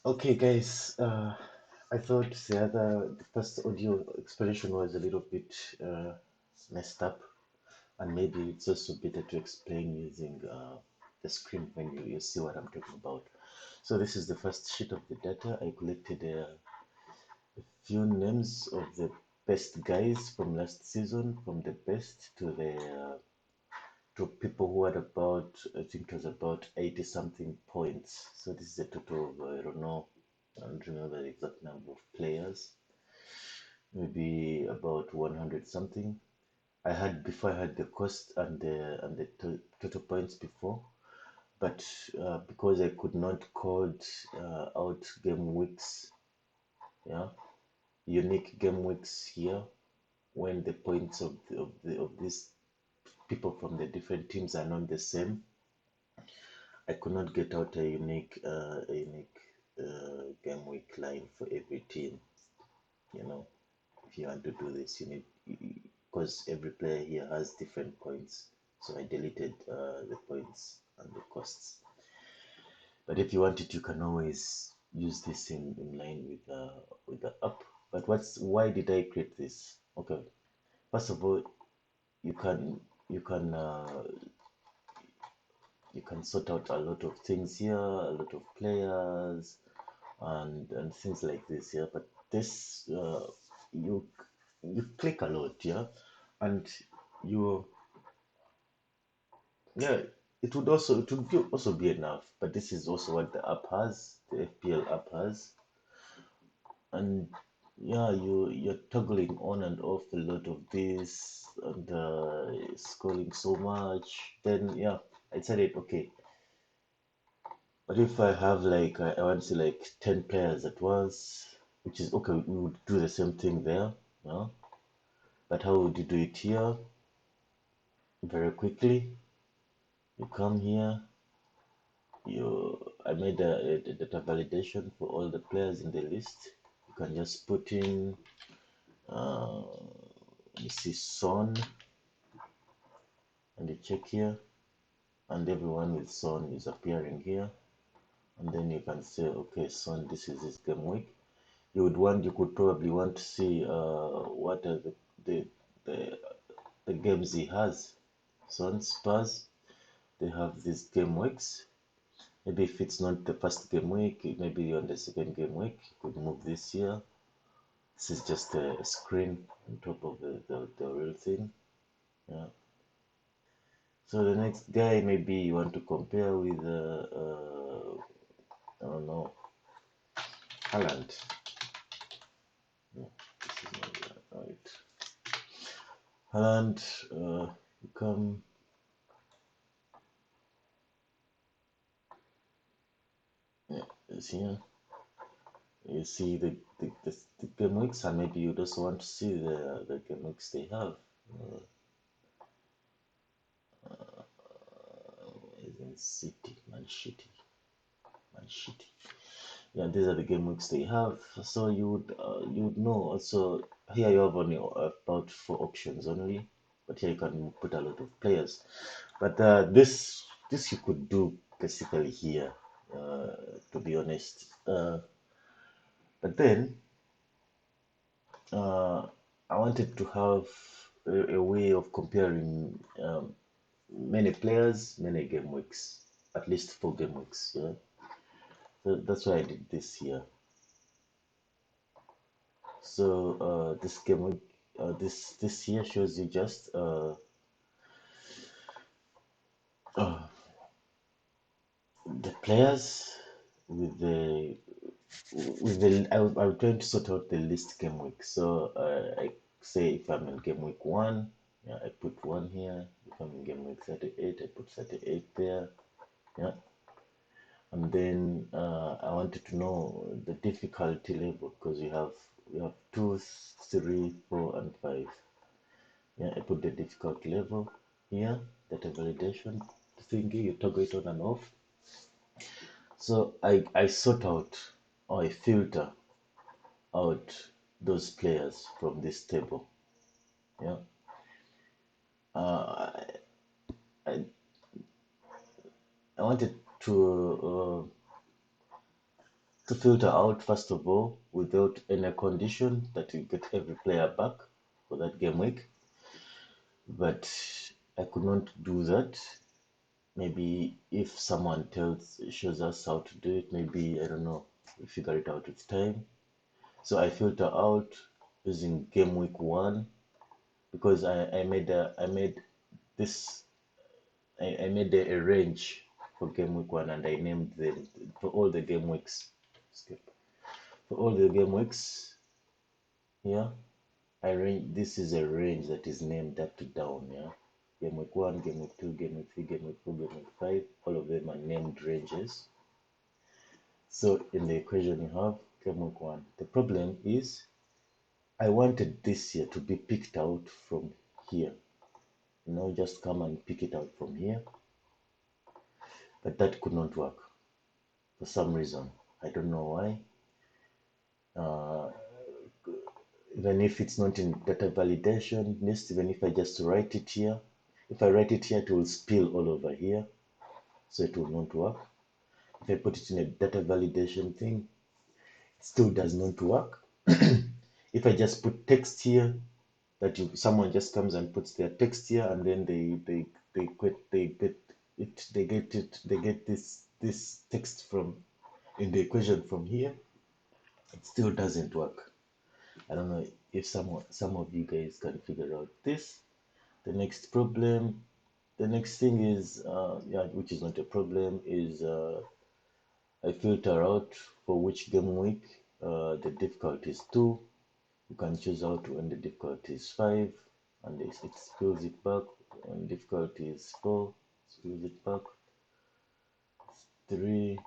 Okay, guys. I thought the first audio explanation was a little bit uh, messed up, and maybe it's also better to explain using the screen when you see what I'm talking about. So this is the first sheet of the data. I collected a few names of the best guys from last season, from the best to people who had about, I think it was about 80 something points. So this is a total of, I don't know, I don't remember the exact number of players, maybe about 100 something. I had the cost and the total points before, but because I could not code out game weeks, yeah, unique game weeks here when the points of these people from the different teams are not the same, I could not get out a unique game week line for every team. You know, if you want to do this, you need because every player here has different points. So I deleted the points and the costs. But if you want it, you can always use this in line with the app. But why did I create this? Okay, first of all, you can you can uh, you can sort out a lot of things here, a lot of players, and things like this here. But this you you click a lot, yeah, and you yeah, it would also be enough. But this is also what the app has, the FPL app has, and yeah, you're toggling on and off a lot of this and scrolling so much. Then yeah, I decided okay, what if I have like I want to see like 10 players at once, which is okay, we would do the same thing there, yeah. But how would you do it here? Very quickly, you come here, I made a data validation for all the players in the list. You can just put in, uh, you see Son, and you check here, and everyone with Son is appearing here. And then you can say, okay, Son, this is his game week. You could probably want to see what are the, the, the games he has. Son, Spurs, they have these game weeks. Maybe if it's not the first game week, maybe on the second game week, you could move this here. This is just a screen on top of the real thing. Yeah. So the next guy, maybe you want to compare with, I don't know, Haaland. No, this is not right. Haaland, you come, yeah, it's here. You see the game weeks, and maybe you just want to see the game weeks they have. Is in City, Man City. Yeah, these are the game weeks they have. So you would know also here you have only about four options only, but here you can put a lot of players. But this you could do basically here, to be honest. But then uh, I wanted to have a way of comparing many players, many game weeks, at least 4 game weeks. Yeah, so that's why I did this here. So this game week, this here shows you just uh, the players with I'm trying to sort out the list game week. So I say if I'm in game week one, yeah, I put one here. If I'm in game week 38, I put 38 there. Yeah, and then I wanted to know the difficulty level because we have 2, 3, 4, and 5. Yeah, I put the difficulty level here, data validation thingy, you toggle it on and off. So I sort out or I filter out those players from this table. Yeah. Uh, I, I wanted to to filter out first of all without any condition that you get every player back for that game week. But I could not do that. Maybe if someone shows us how to do it, maybe I don't know, we figure it out with time. So I filter out using game week one because I made this I made a range for game week one and I named them for all the game weeks. Skip. For all the game weeks, yeah. This is a range that is named up to down, yeah. Game week one, game week two, game week three, game week four, game week five. All of them are named ranges. So in the equation you have game week one. The problem is I wanted this year to be picked out from here. Just come and pick it out from here. But that could not work for some reason. I don't know why. Uh, Even if it's not in data validation list, even if I just write it here, if I write it here, it will spill all over here, so it will not work. If I put it in a data validation thing, it still does not work. If I just put text here, someone just comes and puts their text here, and then they get this text from in the equation from here, it still doesn't work. I don't know if some of you guys can figure out this. The next problem, the next thing is, yeah, which is not a problem, is I filter out for which game week the difficulty is 2. You can choose out when the difficulty is 5, and it spills it back. When difficulty is 4, spills it back. 3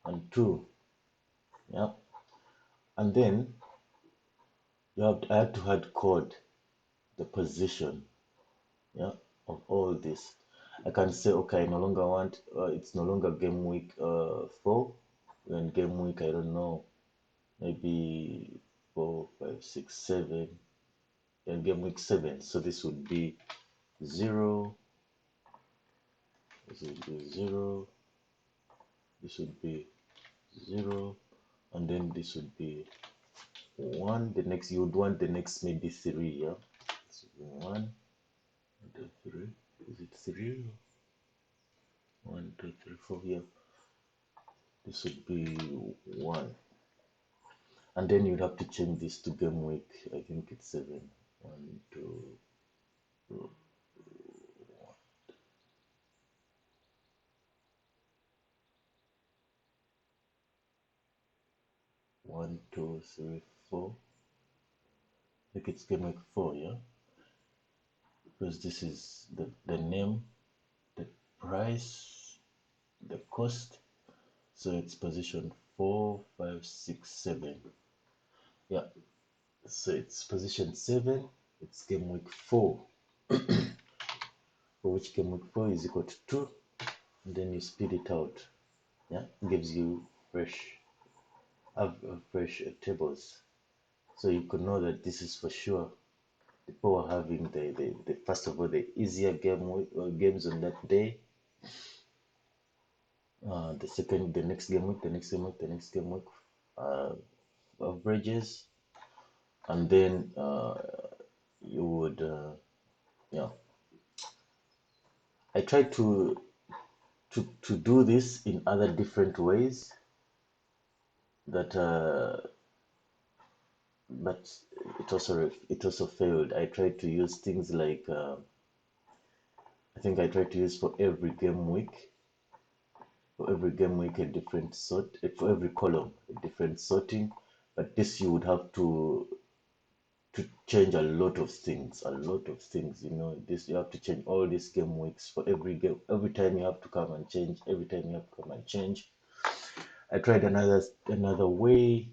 and 2. Yeah, and then I have to hard code the position, yeah, of all this. I can say, okay, I no longer want, it's no longer game week 4, and game week, I don't know, maybe 4, 5, 6, 7, and game week 7. So this would be 0, this would be 0, this would be 0, and then this would be 1. The next, you would want the next maybe 3, yeah? This would be 1, and then 3. Is it 3? 1, 2, 3, 4, yeah. This would be 1. And then you'd have to change this to game week. I think it's 7. 1, 2, 1, 2, 3, 4. Like it's game week 4, yeah? Because this is the name, the price, the cost. So it's position 4, 5, 6, 7. Yeah. So it's position 7. It's game week 4. For which game week 4 is equal to 2. And then you speed it out. Yeah. It gives you fresh tables. So you could know that this is for sure. People are having the first of all the easier games on that day. The next game week, the next game week, the next game week, uh, averages, and then you would, yeah. I try to do this in other different ways that, but it also failed. I tried to use things like, I think I tried to use for every game week a different sort, for every column a different sorting, but this you would have to change a lot of things. This you have to change all these game weeks for every game. Every time you have to come and change. Every time you have to come and change. I tried another way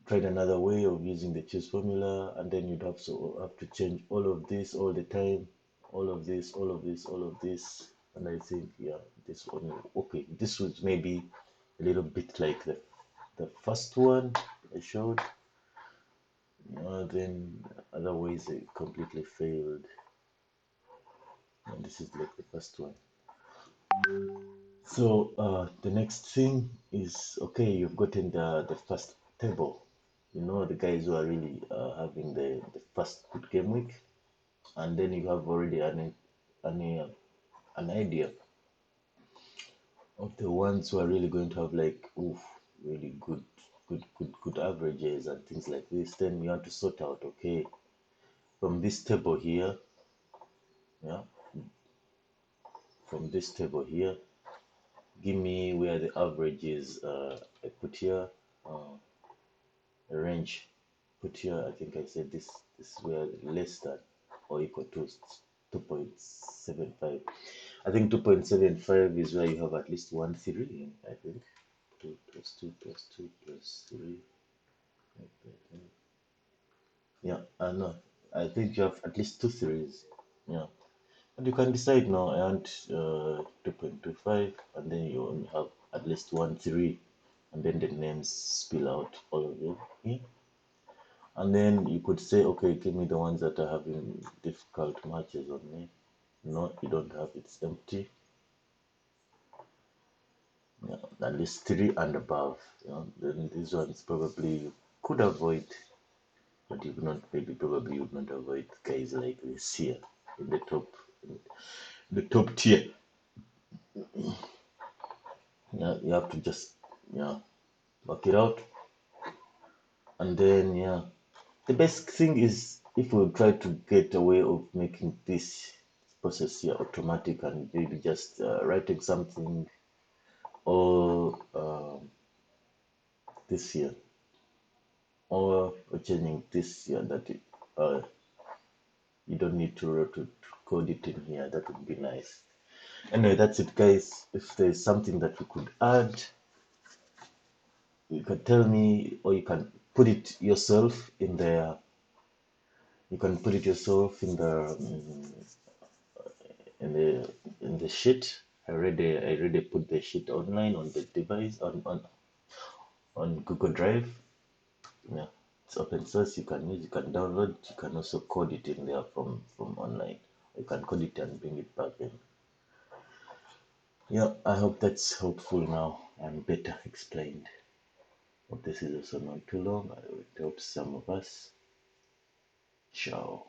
of using the choose formula, and then you'd have to change all of this all the time, all of this, all of this, all of this. And I think, yeah, this one, okay, this was maybe a little bit like the first one I showed. Then other ways it completely failed. And this is like the first one. So the next thing is okay, you've gotten the first table. You know the guys who are really having the first good game week, and then you have already an, an idea of the ones who are really going to have like oof, really good averages and things like this. Then you have to sort out okay from this table here, yeah, from this table here, give me where the average is. I put here a range. Put here, I think I said this is where less than or equal to 2.75. I think 2.75 is where you have at least one theory. I think 2 plus 2 plus 2 plus 3. Yeah, I know. I think you have at least two theories. Yeah. And you can decide now and 2.25, and then you only have at least one theory, and then the names spill out all of them here. And then you could say, okay, give me the ones that are having difficult matches on me. No, you don't have, it's empty. Yeah, at least three and above. You know, then these ones probably you could avoid, but you would not, maybe probably you would not avoid guys like this here in the top tier. Yeah, you have to just, yeah, work it out. And then, yeah, the best thing is if we try to get a way of making this process here automatic and maybe just writing something or this here or changing this here that uh, you don't need to code it in here. That would be nice. Anyway, that's it, guys. If there's something that we could add, you can tell me, or you can put it yourself in the. You can put it yourself in the sheet. I already put the sheet online on the device on Google Drive. Yeah, it's open source. You can use. You can download. You can also code it in there from online. You can code it and bring it back in. Yeah, I hope that's helpful now and better explained. Hope this is also not too long. I would help some of us. Ciao.